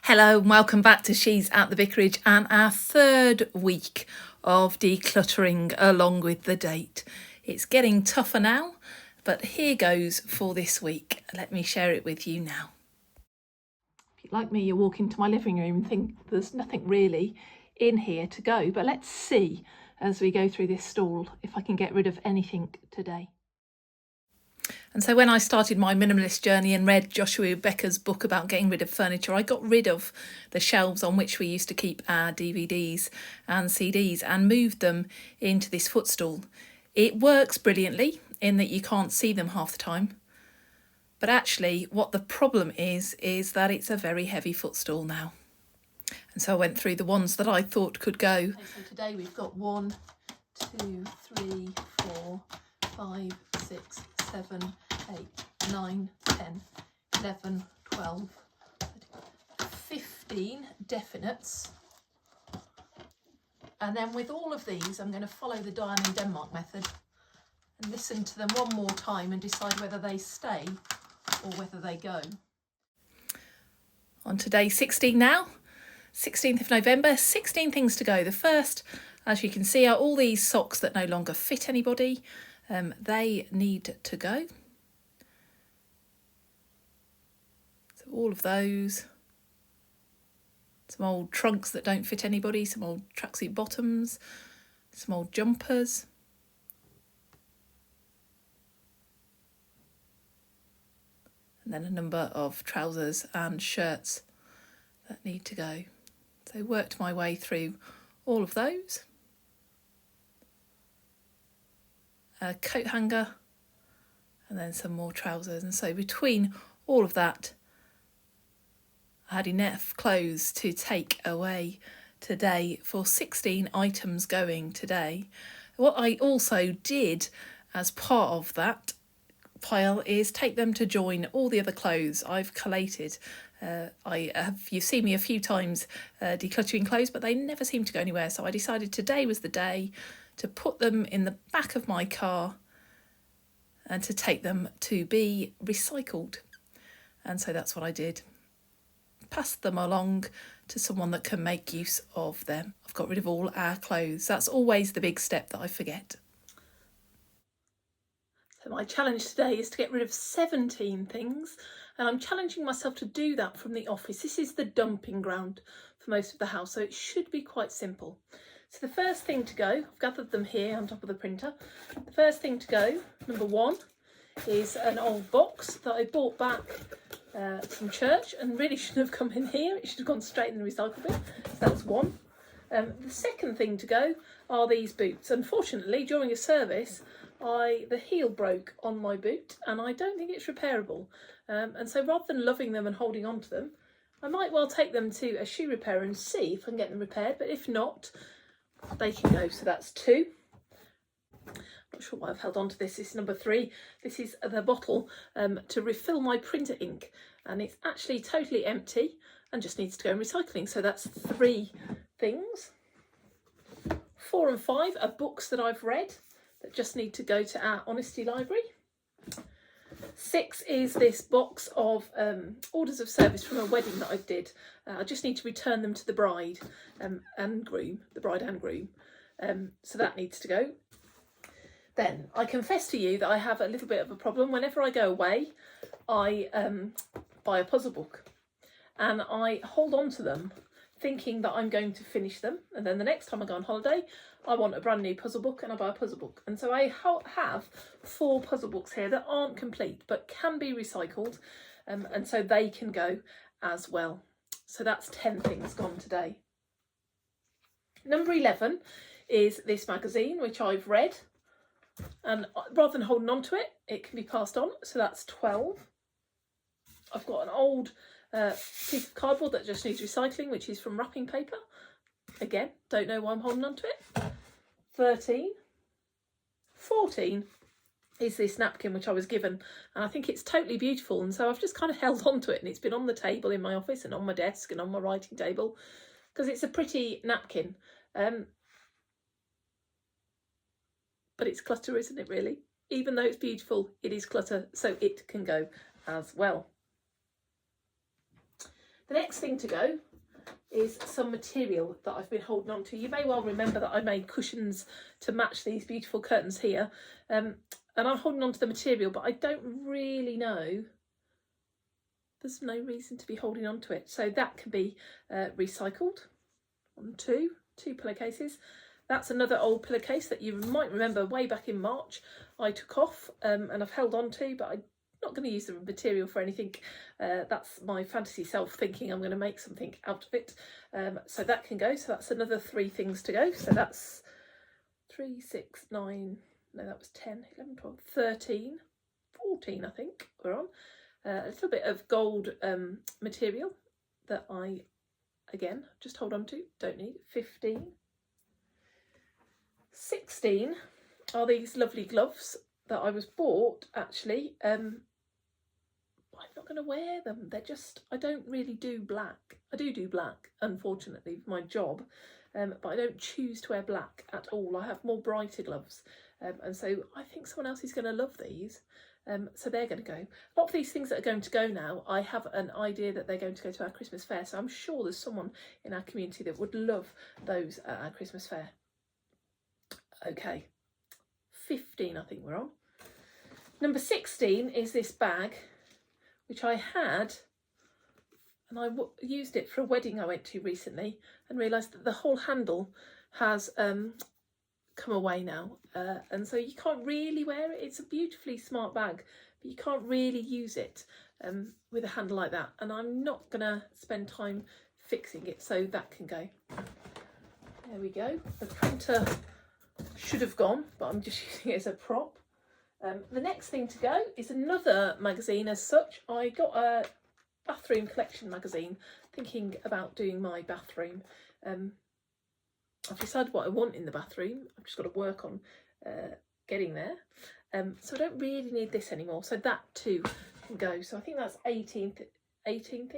Hello and welcome back to She's at the Vicarage and our third week of decluttering along with the date. It's getting tougher now, but here goes for this week. Let me share it with you now. If you're like me, you walk into my living room and think there's nothing really in here to go, but let's see as we go through this stall if I can get rid of anything today. And so when I started my minimalist journey and read Joshua Becker's book about getting rid of furniture, I got rid of the shelves on which we used to keep our DVDs and CDs and moved them into this footstool. It works brilliantly in that you can't see them half the time. But actually what the problem is that it's a very heavy footstool now. And so I went through the ones that I thought could go. Okay, so today we've got 1, 2, 3, 4, 5, 6, 7, 8, 9, 10, 11, 12, 15 definites. And then with all of these, I'm going to follow the Diane and Denmark method and listen to them one more time and decide whether they stay or whether they go. On today 16 now, 16th of November, 16 things to go. The first, as you can see, are all these socks that no longer fit anybody. They need to go. So all of those. Some old trunks that don't fit anybody, some old tracksuit bottoms, some old jumpers. And then a number of trousers and shirts that need to go. So worked my way through all of those. A coat hanger and then some more trousers, and so between all of that I had enough clothes to take away today for 16 items going today. What I also did as part of that pile is take them to join all the other clothes I've collated. You've seen me a few times decluttering clothes, but they never seem to go anywhere, so I decided today was the day to put them in the back of my car and to take them to be recycled. And so that's what I did. Passed them along to someone that can make use of them. I've got rid of all our clothes. That's always the big step that I forget. So my challenge today is to get rid of 17 things, and I'm challenging myself to do that from the office. This is the dumping ground for most of the house, so it should be quite simple. So the first thing to go, I've gathered them here on top of the printer. The first thing to go, number 1, is an old box that I bought back from church and really shouldn't have come in here. It should have gone straight in the recycle bin. So that's 1. The second thing to go are these boots. Unfortunately, during a service, the heel broke on my boot and I don't think it's repairable. And so rather than loving them and holding on to them, I might well take them to a shoe repairer and see if I can get them repaired. But if not, they can go. So that's 2. Not sure why I've held on to this. This is number 3. This is the bottle to refill my printer ink, and it's actually totally empty and just needs to go in recycling. So that's 3 things. 4 and 5 are books that I've read that just need to go to our honesty library. 6 is this box of orders of service from a wedding that I did. I just need to return them to the bride and groom, so that needs to go. Then I confess to you that I have a little bit of a problem. Whenever I go away, I buy a puzzle book and I hold on to them thinking that I'm going to finish them. And then the next time I go on holiday, I want a brand new puzzle book and I buy a puzzle book. And so I have 4 puzzle books here that aren't complete but can be recycled. And so they can go as well. So that's 10 things gone today. Number 11 is this magazine, which I've read. And rather than holding on to it, it can be passed on. So that's 12. I've got an old piece of cardboard that just needs recycling, which is from wrapping paper. Again, don't know why I'm holding on to it. 13. 14 is this napkin which I was given, and I think it's totally beautiful, and so I've just kind of held on to it, and it's been on the table in my office and on my desk and on my writing table because it's a pretty napkin. But it's clutter, isn't it, really? Even though it's beautiful, it is clutter, so it can go as well. The next thing to go is some material that I've been holding on to. You may well remember that I made cushions to match these beautiful curtains here, and I'm holding on to the material, but I don't really know. There's no reason to be holding on to it, so that can be recycled. Two pillowcases. That's another old pillowcase that you might remember way back in March I took off, and I've held on to, but I'm not going to use the material for anything. That's my fantasy self thinking I'm going to make something out of it. So that can go. So that's another 3 things to go. So that's 3, 6, 9, no, that was 10, 11, 12, 13, 14, I think we're on. A little bit of gold material that I, again, just hold on to, don't need. 15. 16 are these lovely gloves that I was bought, actually. I'm not going to wear them. They're just, I don't really do black. I do black, unfortunately, for my job, but I don't choose to wear black at all. I have more brighter gloves, and so I think someone else is going to love these. So they're going to go. A lot of these things that are going to go now, I have an idea that they're going to go to our Christmas fair, so I'm sure there's someone in our community that would love those at our Christmas fair. Okay, 15 I think we're on. Number 16 is this bag, which I had, and I used it for a wedding I went to recently and realised that the whole handle has come away now, and so you can't really wear it. It's a beautifully smart bag, but you can't really use it with a handle like that, and I'm not gonna spend time fixing it, so that can go. There we go. The printer should have gone, but I'm just using it as a prop. The next thing to go is another magazine as such. I got a bathroom collection magazine, thinking about doing my bathroom. I've decided what I want in the bathroom. I've just got to work on getting there. So I don't really need this anymore. So that too can go. So I think that's 18 things.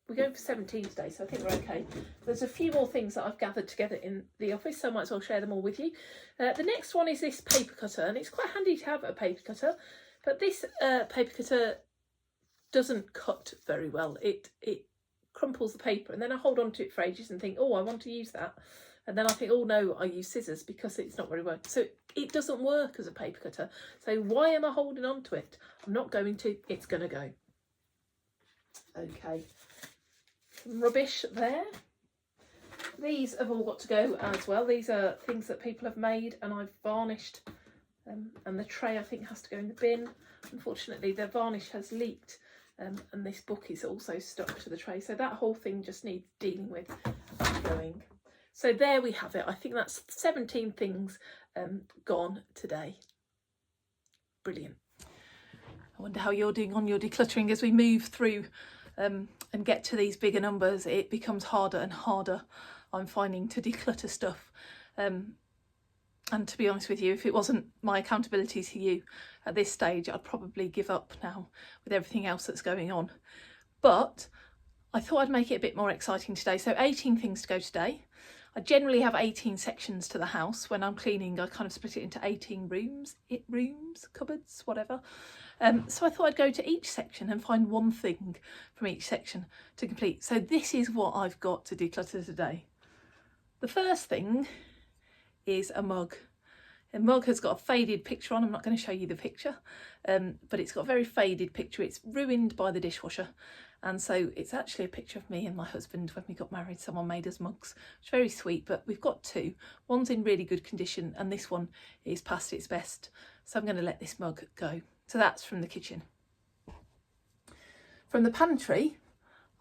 We're going for 17 today, so I think we're okay. There's a few more things that I've gathered together in the office, so I might as well share them all with you. The next one is this paper cutter, and it's quite handy to have a paper cutter, but this paper cutter doesn't cut very well. It crumples the paper, and then I hold on to it for ages and think, oh, I want to use that. And then I think, oh no, I use scissors because it's not very well. So it doesn't work as a paper cutter. So why am I holding on to it? I'm not going to, it's going to go. Okay, some rubbish there. These have all got to go as well. These are things that people have made and I've varnished, and the tray I think has to go in the bin. Unfortunately the varnish has leaked, and this book is also stuck to the tray, so that whole thing just needs dealing with and going. So there we have it. I think that's 17 things gone today. Brilliant. I wonder how you're doing on your decluttering as we move through and get to these bigger numbers. It becomes harder and harder, I'm finding, to declutter stuff. And to be honest with you, if it wasn't my accountability to you at this stage, I'd probably give up now with everything else that's going on. But I thought I'd make it a bit more exciting today. So 18 things to go today. I generally have 18 sections to the house. When I'm cleaning, I kind of split it into 18 rooms, cupboards, whatever. So I thought I'd go to each section and find one thing from each section to complete. So this is what I've got to declutter today. The first thing is a mug. The mug has got a faded picture on. I'm not going to show you the picture, but it's got a very faded picture. It's ruined by the dishwasher. And so it's actually a picture of me and my husband when we got married. Someone made us mugs. It's very sweet, but we've got two. One's in really good condition and this one is past its best. So I'm going to let this mug go. So that's from the kitchen. From the pantry,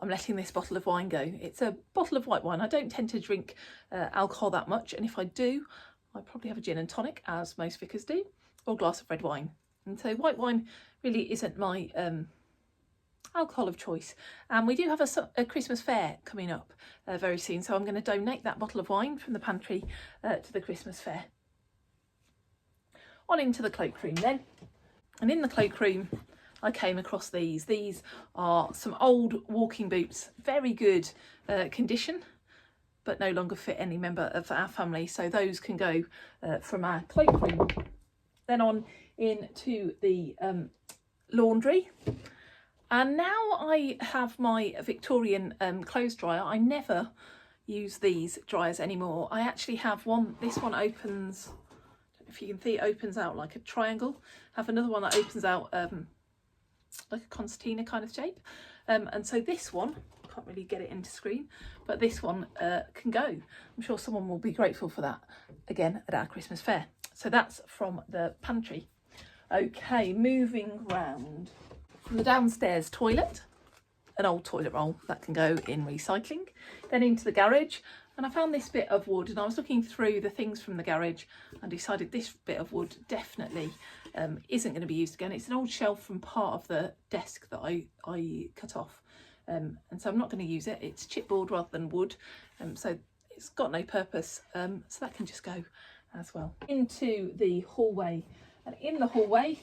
I'm letting this bottle of wine go. It's a bottle of white wine. I don't tend to drink alcohol that much. And if I do, I probably have a gin and tonic, as most vicars do, or a glass of red wine. And so white wine really isn't my alcohol of choice. And we do have a Christmas fair coming up very soon, so I'm going to donate that bottle of wine from the pantry to the Christmas fair. On into the cloakroom then, and in the cloakroom I came across these. These are some old walking boots, very good condition, but no longer fit any member of our family, so those can go from our cloakroom. Then on into the laundry. And now I have my Victorian clothes dryer. I never use these dryers anymore. I actually have one, this one opens, if you can see, it opens out like a triangle. I have another one that opens out like a concertina kind of shape. And so this one, can't really get it into screen, but this one can go. I'm sure someone will be grateful for that again at our Christmas fair. So that's from the pantry. Okay, moving round. From the downstairs toilet, an old toilet roll that can go in recycling. Then into the garage, and I found this bit of wood, and I was looking through the things from the garage and decided this bit of wood definitely isn't going to be used again. It's an old shelf from part of the desk that I cut off, and so I'm not going to use it. It's chipboard rather than wood, so it's got no purpose, so that can just go as well. Into the hallway, and in the hallway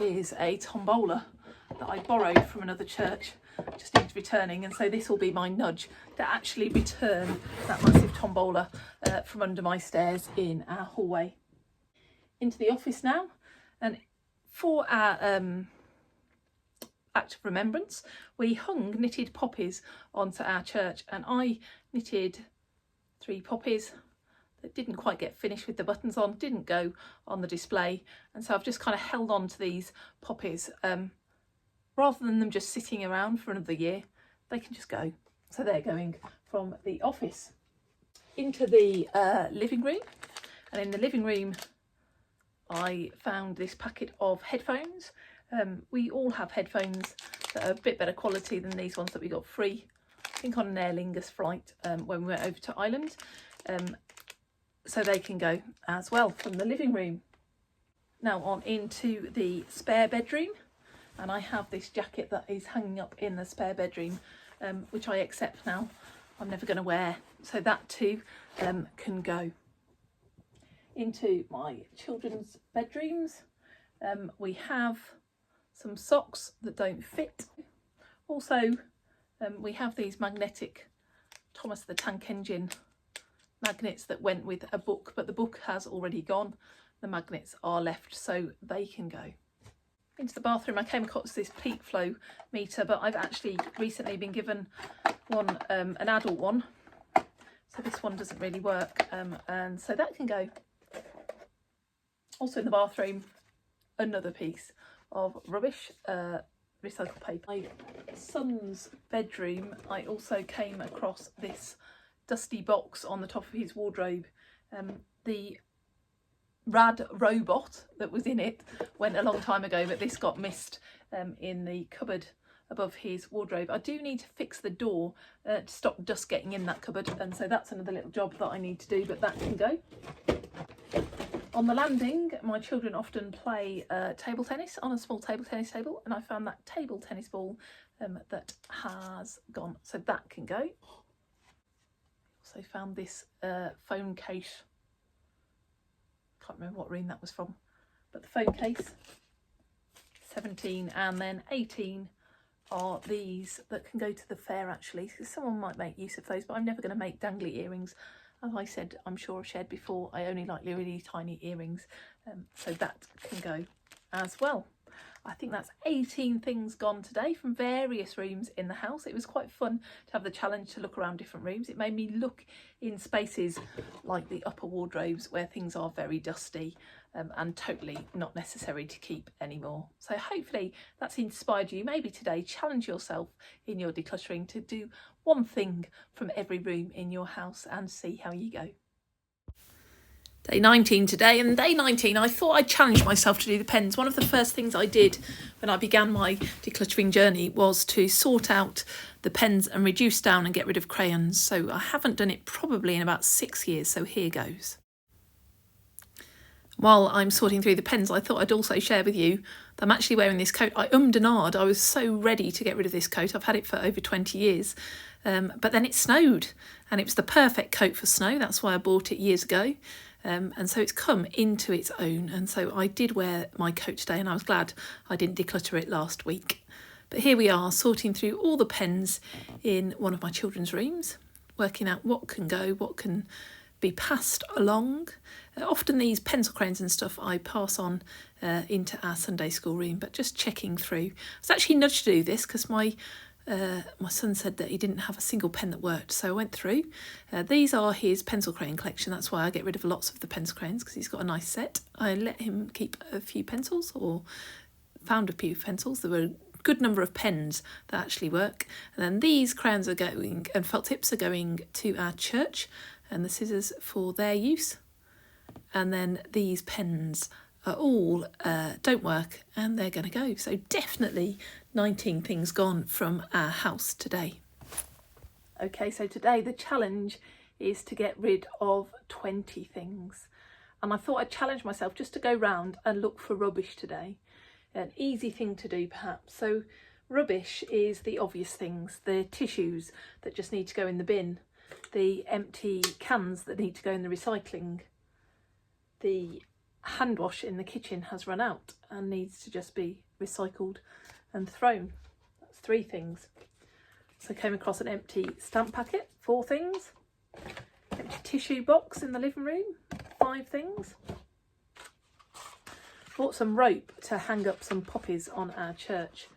is a tombola that I borrowed from another church, just needs returning, and so this will be my nudge to actually return that massive tombola from under my stairs in our hallway. Into the office now, and for our act of remembrance, we hung knitted poppies onto our church, and I knitted 3 poppies that didn't quite get finished with the buttons on, didn't go on the display, and so I've just kind of held on to these poppies. Rather than them just sitting around for another year, they can just go. So they're going from the office into the living room, and in the living room I found this packet of headphones. We all have headphones that are a bit better quality than these ones that we got free, I think on an Aer Lingus flight when we went over to Ireland. So they can go as well from the living room. Now on into the spare bedroom, and I have this jacket that is hanging up in the spare bedroom, which I accept now I'm never going to wear, so that too can go. Into my children's bedrooms, we have some socks that don't fit. Also we have these magnetic Thomas the Tank Engine magnets that went with a book, but the book has already gone. The magnets are left, so they can go. Into the bathroom, I came across this peak flow meter, but I've actually recently been given one, an adult one, so this one doesn't really work, and so that can go. Also in the bathroom, another piece of rubbish, recycled paper. My son's bedroom, I also came across this dusty box on the top of his wardrobe. The rad robot that was in it went a long time ago, but this got missed in the cupboard above his wardrobe. I do need to fix the door to stop dust getting in that cupboard, and so that's another little job that I need to do, but that can go. On the landing, my children often play table tennis on a small table tennis table, and I found that table tennis ball that has gone, so that can go. Also found this phone case. Can't remember what room that was from, but the phone case. 17 and then 18 are these that can go to the fair actually, so someone might make use of those, but I'm never going to make dangly earrings. As I said, I'm sure I've shared before, I only like really tiny earrings, so that can go as well. I think that's 18 things gone today from various rooms in the house. It was quite fun to have the challenge to look around different rooms. It made me look in spaces like the upper wardrobes where things are very dusty and totally not necessary to keep anymore. So hopefully that's inspired you. Maybe today challenge yourself in your decluttering to do one thing from every room in your house and see how you go. Day 19 today, and day 19 I thought I'd challenge myself to do the pens. One of the first things I did when I began my decluttering journey was to sort out the pens and reduce down and get rid of crayons. So I haven't done it probably in about 6 years, so here goes. While I'm sorting through the pens, I thought I'd also share with you that I'm actually wearing this coat. I ummed and ahed. I was so ready to get rid of this coat. I've had it for over 20 years. But then it snowed, and it was the perfect coat for snow. That's why I bought it years ago. And so it's come into its own. And so I did wear my coat today, and I was glad I didn't declutter it last week. But here we are, sorting through all the pens in one of my children's rooms, working out what can go, what can be passed along. Often these pencil crayons and stuff I pass on into our Sunday school room, but just checking through. I was actually nudged to do this because my son said that he didn't have a single pen that worked, so I went through. These are his pencil crayon collection. That's why I get rid of lots of the pencil crayons, because he's got a nice set. I let him keep a few pencils, or found a few pencils. There were a good number of pens that actually work. And then these crayons are going, and felt tips are going to our church, and the scissors for their use. And then these pens are all don't work, and they're going to go. So definitely 19 things gone from our house today. Okay, so today the challenge is to get rid of 20 things. And I thought I'd challenge myself just to go round and look for rubbish today. An easy thing to do perhaps. So rubbish is the obvious things, the tissues that just need to go in the bin, the empty cans that need to go in the recycling, the hand wash in the kitchen has run out and needs to just be recycled and thrown. That's 3 things. So I came across an empty stamp packet, 4 things. Empty tissue box in the living room, 5 things. Bought some rope to hang up some poppies on our church,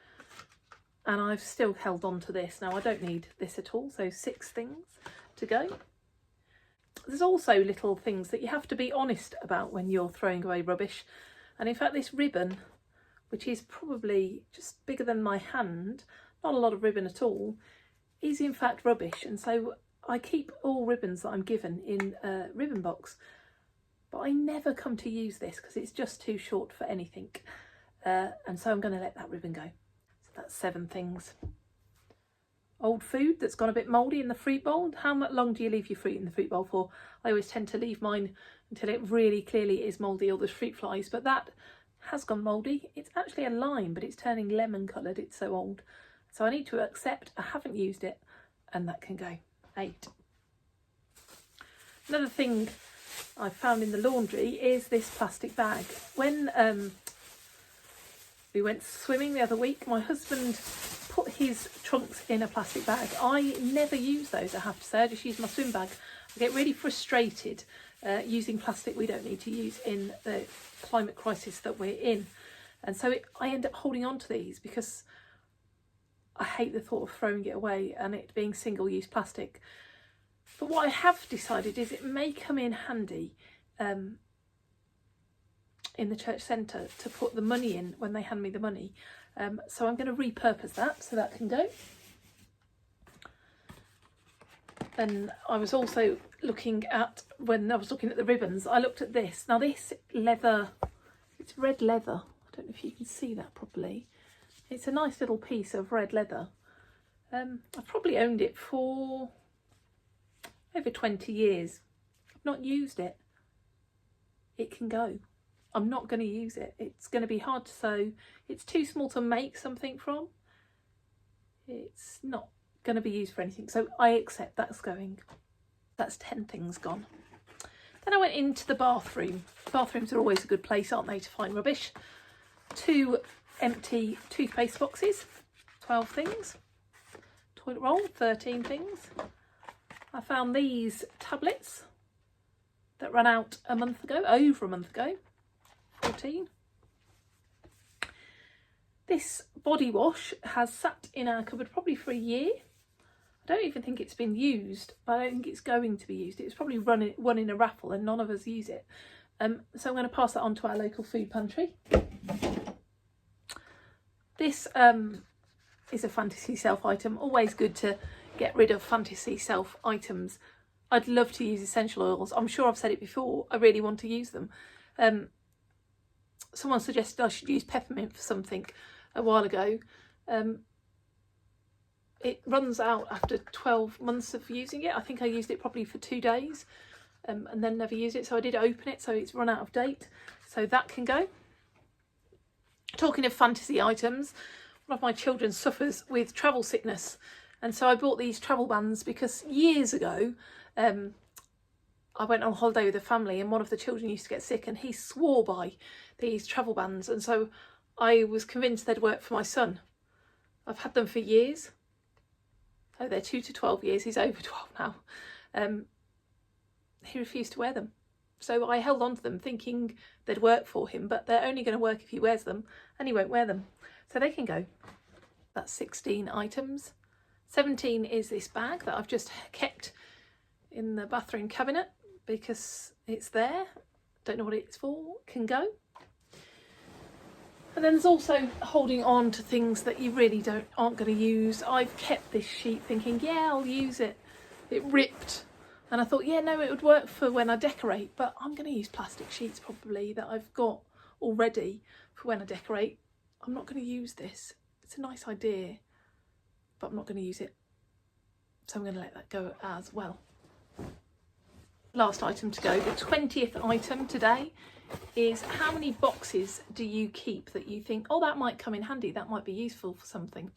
and I've still held on to this. Now I don't need this at all, so 6 things to go. There's also little things that you have to be honest about when you're throwing away rubbish. And in fact this ribbon, which is probably just bigger than my hand, not a lot of ribbon at all, is in fact rubbish. And so I keep all ribbons that I'm given in a ribbon box, but I never come to use this because it's just too short for anything. And so I'm going to let that ribbon go. So that's 7 things. Old food that's gone a bit mouldy in the fruit bowl. How long do you leave your fruit in the fruit bowl for? I always tend to leave mine until it really clearly is mouldy or there's fruit flies, but that has gone mouldy. It's actually a lime, but it's turning lemon coloured. It's so old. So I need to accept I haven't used it, and that can go. 8. Another thing I found in the laundry is this plastic bag. When we went swimming the other week, my husband put his trunks in a plastic bag. I never use those, I have to say. I just use my swim bag. I get really frustrated using plastic we don't need to use in the climate crisis that we're in. And so I end up holding on to these because I hate the thought of throwing it away and it being single-use plastic. But what I have decided is it may come in handy in the church centre to put the money in when they hand me the money. So I'm going to repurpose that so that can go. Then I was also looking at, when I was looking at the ribbons, I looked at this. Now this leather, it's red leather. I don't know if you can see that properly. It's a nice little piece of red leather. I've probably owned it for over 20 years. I've not used it. It can go. I'm not going to use it. It's going to be hard to sew. It's too small to make something from. It's not going to be used for anything. So I accept that's going. That's 10 things gone. Then I went into the bathroom. Bathrooms are always a good place, aren't they, to find rubbish. 2 empty toothpaste boxes, 12 things. Toilet roll, 13 things. I found these tablets that ran out a month ago, over a month ago, 14. This body wash has sat in our cupboard probably for a year. I don't even think it's been used, but I don't think it's going to be used. It was probably won in a raffle and none of us use it. So I'm going to pass that on to our local food pantry. This is a fantasy self item. Always good to get rid of fantasy self items. I'd love to use essential oils. I'm sure I've said it before. I really want to use them. Someone suggested I should use peppermint for something a while ago. It runs out after 12 months of using it. I think I used it probably for 2 days and then never used it. So I did open it, so it's run out of date. So that can go. Talking of fantasy items, one of my children suffers with travel sickness. And so I bought these travel bands because years ago, I went on holiday with a family and one of the children used to get sick and he swore by these travel bands. And so I was convinced they'd work for my son. I've had them for years. Oh, they're 2 to 12 years. He's over 12 now. he refused to wear them. So I held on to them thinking they'd work for him, but they're only going to work if he wears them, and he won't wear them. So they can go. That's 16 items. 17 is this bag that I've just kept in the bathroom cabinet because it's there. Don't know what it's for, can go. And then there's also holding on to things that you really aren't going to use. I've kept this sheet thinking, yeah, I'll use it. It ripped. And I thought, yeah, no, it would work for when I decorate, but I'm going to use plastic sheets probably that I've got already for when I decorate. I'm not going to use this. It's a nice idea, but I'm not going to use it. So I'm going to let that go as well. Last item to go, the 20th item today is how many boxes do you keep that you think, oh, that might come in handy, that might be useful for something.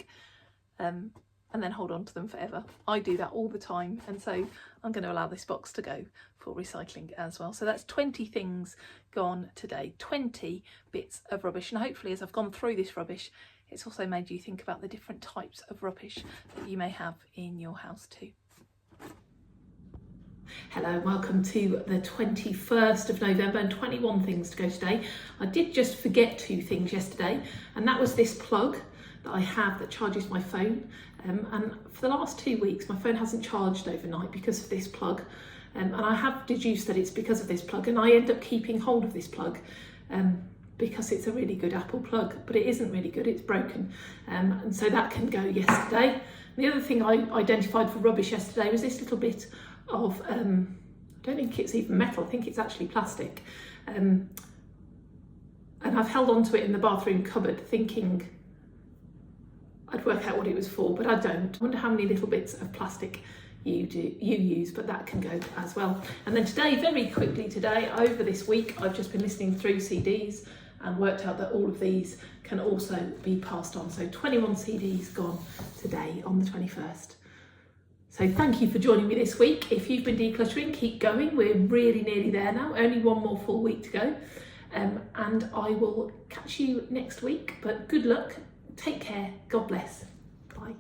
And then hold on to them forever. I do that all the time, and so I'm going to allow this box to go for recycling as well. So that's 20 things gone today, 20 bits of rubbish, and hopefully as I've gone through this rubbish, it's also made you think about the different types of rubbish that you may have in your house too. Hello, welcome to the 21st of November and 21 things to go today. I did just forget 2 things yesterday, and that was this plug that I have that charges my phone, and for the last 2 weeks my phone hasn't charged overnight because of this plug, and I have deduced that it's because of this plug, and I end up keeping hold of this plug because it's a really good Apple plug, but it isn't really good, it's broken, and so that can go yesterday. The other thing I identified for rubbish yesterday was this little bit of, I don't think it's even metal, I think it's actually plastic, and I've held on to it in the bathroom cupboard thinking I'd work out what it was for, but I don't. I wonder how many little bits of plastic you use, but that can go as well. And then today, very quickly today, over this week, I've just been listening through CDs and worked out that all of these can also be passed on. So 21 CDs gone today on the 21st. So thank you for joining me this week. If you've been decluttering, keep going. We're really nearly there now. Only one more full week to go. And I will catch you next week, but good luck. Take care. God bless. Bye.